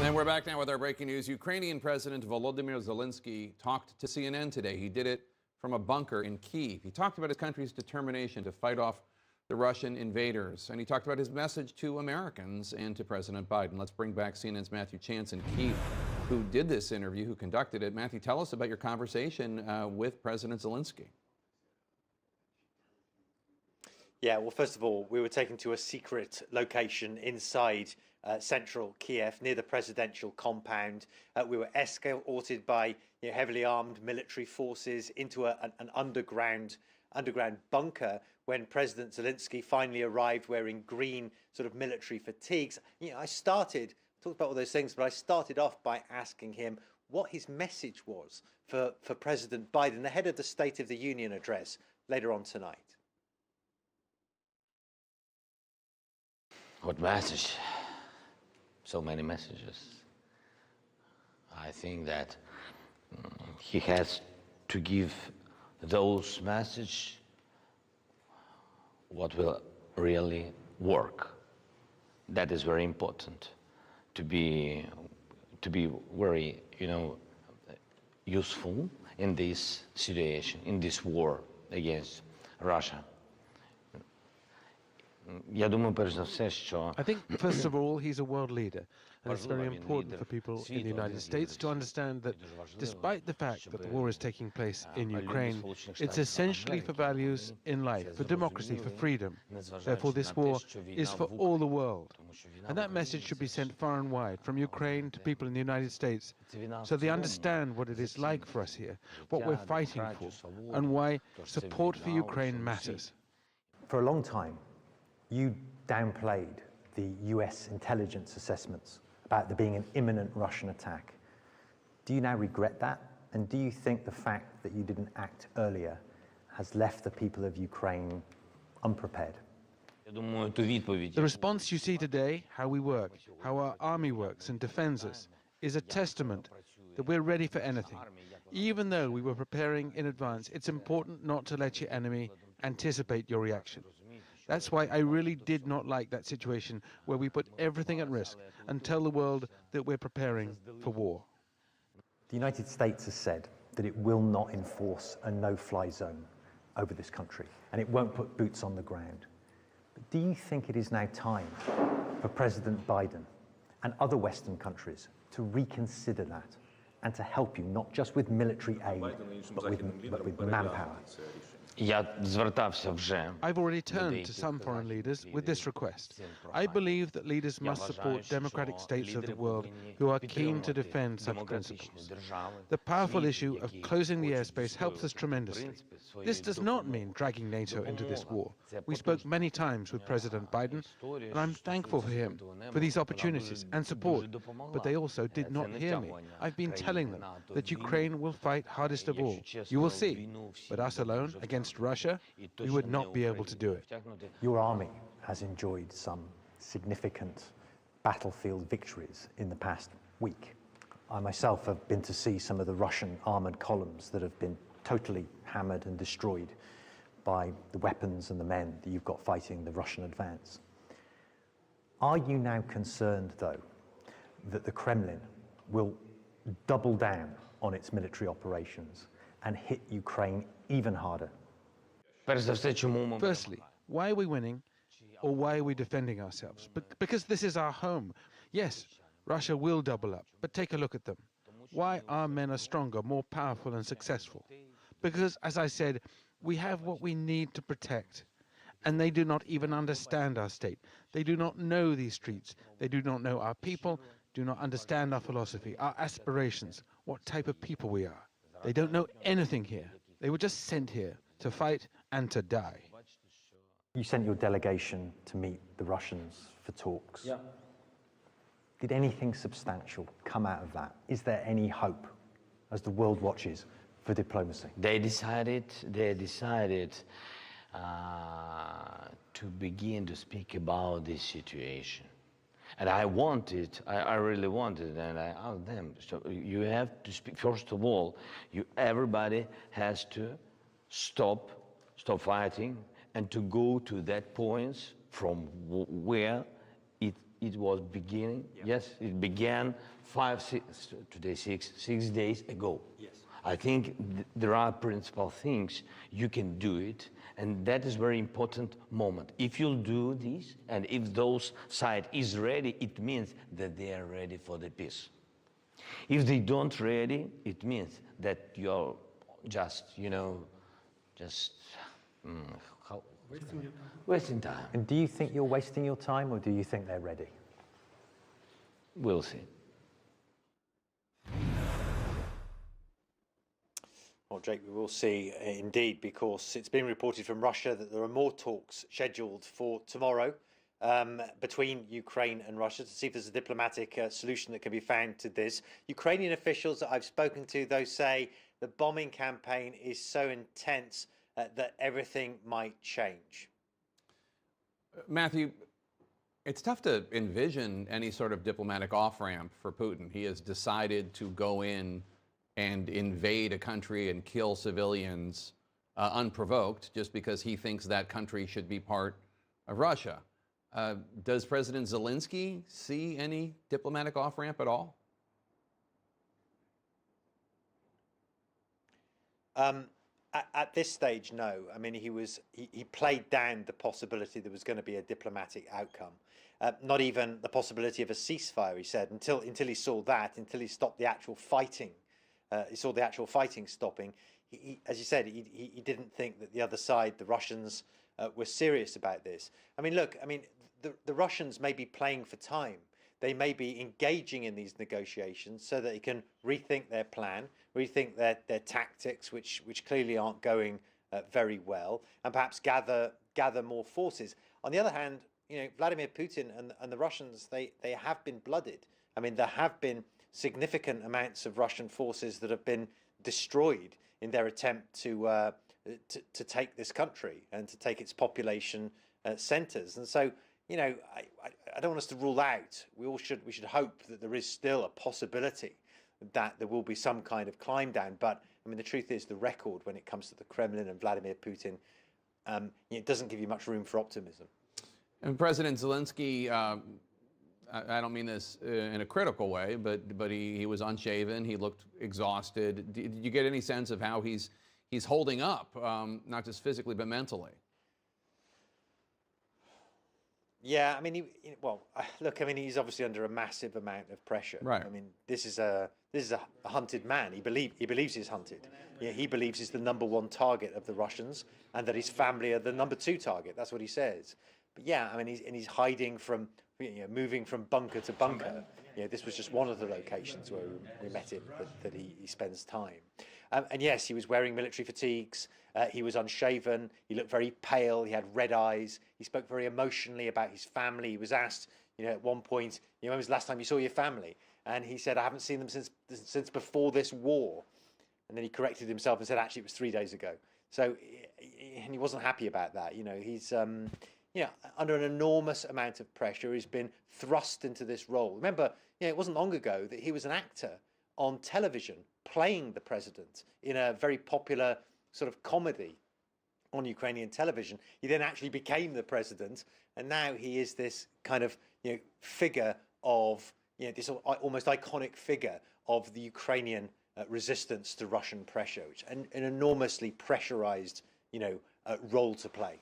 And we're back now with our breaking news. Ukrainian President Volodymyr Zelenskyy talked to CNN today. He did it from a bunker in Kyiv. He talked about his country's determination to fight off the Russian invaders. And he talked about his message to Americans and to President Biden. Let's bring back CNN's Matthew Chance in Kyiv, who did this interview, who conducted it. Matthew, tell us about your conversation with President Zelenskyy. Yeah, well, first of all, we were taken to a secret location inside central Kiev, near the presidential compound. We were escorted by heavily armed military forces into an underground bunker when President Zelenskyy finally arrived wearing green sort of military fatigues. I talked about all those things, but I started off by asking him what his message was for President Biden ahead of the State of the Union address later on tonight. What message? So many messages. I think that he has to give those messages what will really work. That is very important, to be very, useful in this situation, in this war against Russia. I think, first of all, he's a world leader, and it's very important for people in the United States to understand that despite the fact that the war is taking place in Ukraine, it's essentially for values in life, for democracy, for freedom. Therefore, this war is for all the world. And that message should be sent far and wide, from Ukraine to people in the United States, so they understand what it is like for us here, what we're fighting for, and why support for Ukraine matters. For a long time, you downplayed the US intelligence assessments about there being an imminent Russian attack. Do you now regret that? And do you think the fact that you didn't act earlier has left the people of Ukraine unprepared? The response you see today, how we work, how our army works and defends us, is a testament that we're ready for anything. Even though we were preparing in advance, it's important not to let your enemy anticipate your reaction. That's why I really did not like that situation where we put everything at risk and tell the world that we're preparing for war. The United States has said that it will not enforce a no-fly zone over this country, and it won't put boots on the ground. But do you think it is now time for President Biden and other Western countries to reconsider that and to help you, not just with military aid, but with manpower? I've already turned to some foreign leaders with this request. I believe that leaders must support democratic states of the world who are keen to defend such principles. The powerful issue of closing the airspace helps us tremendously. This does not mean dragging NATO into this war. We spoke many times with President Biden, and I'm thankful for him, for these opportunities and support, but they also did not hear me. I've been telling them that Ukraine will fight hardest of all. You will see, but us alone against Russia, we would not be able to do it. Your army has enjoyed some significant battlefield victories in the past week. I myself have been to see some of the Russian armored columns that have been totally hammered and destroyed by the weapons and the men that you've got fighting the Russian advance. Are you now concerned, though, that the Kremlin will double down on its military operations and hit Ukraine even harder? Firstly, why are we winning, or why are we defending ourselves? Because this is our home. Yes, Russia will double up, but take a look at them. Why our men are stronger, more powerful and successful? Because, as I said, we have what we need to protect. And they do not even understand our state. They do not know these streets. They do not know our people, do not understand our philosophy, our aspirations, what type of people we are. They don't know anything here. They were just sent here to fight and to die. You sent your delegation to meet the Russians for talks. Yeah. Did anything substantial come out of that? Is there any hope as the world watches for diplomacy? They decided to begin to speak about this situation. And I really wanted, and I asked them, so you have to speak, first of all, everybody has to stop fighting and to go to that point from where it it was beginning. Yes, it began 6 days ago. Yes. I think there are principal things you can do it, and that is very important moment. If you'll do this, and if those side is ready, it means that they are ready for the peace. If they don't ready, it means that you're just, wasting time. And do you think you're wasting your time, or do you think they're ready? We'll see. Well, Jake, we will see indeed, because it's been reported from Russia that there are more talks scheduled for tomorrow between Ukraine and Russia to see if there's a diplomatic solution that can be found to this. Ukrainian officials that I've spoken to, though, say the bombing campaign is so intense that everything might change. Matthew, it's tough to envision any sort of diplomatic off-ramp for Putin. He has decided to go in and invade a country and kill civilians unprovoked just because he thinks that country should be part of Russia. Does President Zelenskyy see any diplomatic off-ramp at all? At this stage, no. I mean, he played down the possibility there was going to be a diplomatic outcome. Not even the possibility of a ceasefire, he said, until he saw that, until he stopped the actual fighting. He saw the actual fighting stopping. As you said, he didn't think that the other side, the Russians, were serious about this. I mean, look, the Russians may be playing for time. They may be engaging in these negotiations so that they can rethink their plan, rethink their tactics, which clearly aren't going very well, and perhaps gather more forces. On the other hand, Vladimir Putin and the Russians, they have been blooded. I mean, there have been significant amounts of Russian forces that have been destroyed in their attempt to take this country and to take its population centres. And so, I don't want us to rule out. We should hope that there is still a possibility that there will be some kind of climb down. But I mean, the truth is, the record when it comes to the Kremlin and Vladimir Putin, it doesn't give you much room for optimism. And President Zelenskyy, I don't mean this in a critical way, but he was unshaven. He looked exhausted. Did you get any sense of how he's holding up, not just physically but mentally? Yeah, I mean, look, I mean, he's obviously under a massive amount of pressure. Right. I mean, this is a hunted man. He believes he's hunted. He believes he's the #1 target of the Russians, and that his family are the #2 target. That's what he says. But yeah, I mean, he's hiding from, moving from bunker to bunker. This was just one of the locations where we met him that he spends time. And yes, he was wearing military fatigues. He was unshaven. He looked very pale. He had red eyes. He spoke very emotionally about his family. He was asked, at one point, when was the last time you saw your family? And he said, I haven't seen them since before this war. And then he corrected himself and said, actually, it was 3 days ago. So, and he wasn't happy about that. He's under an enormous amount of pressure. He's been thrust into this role. Remember, it wasn't long ago that he was an actor on television playing the president in a very popular sort of comedy on Ukrainian television. He then actually became the president, and now he is this kind of figure of this almost iconic figure of the Ukrainian resistance to Russian pressure, which an enormously pressurized role to play.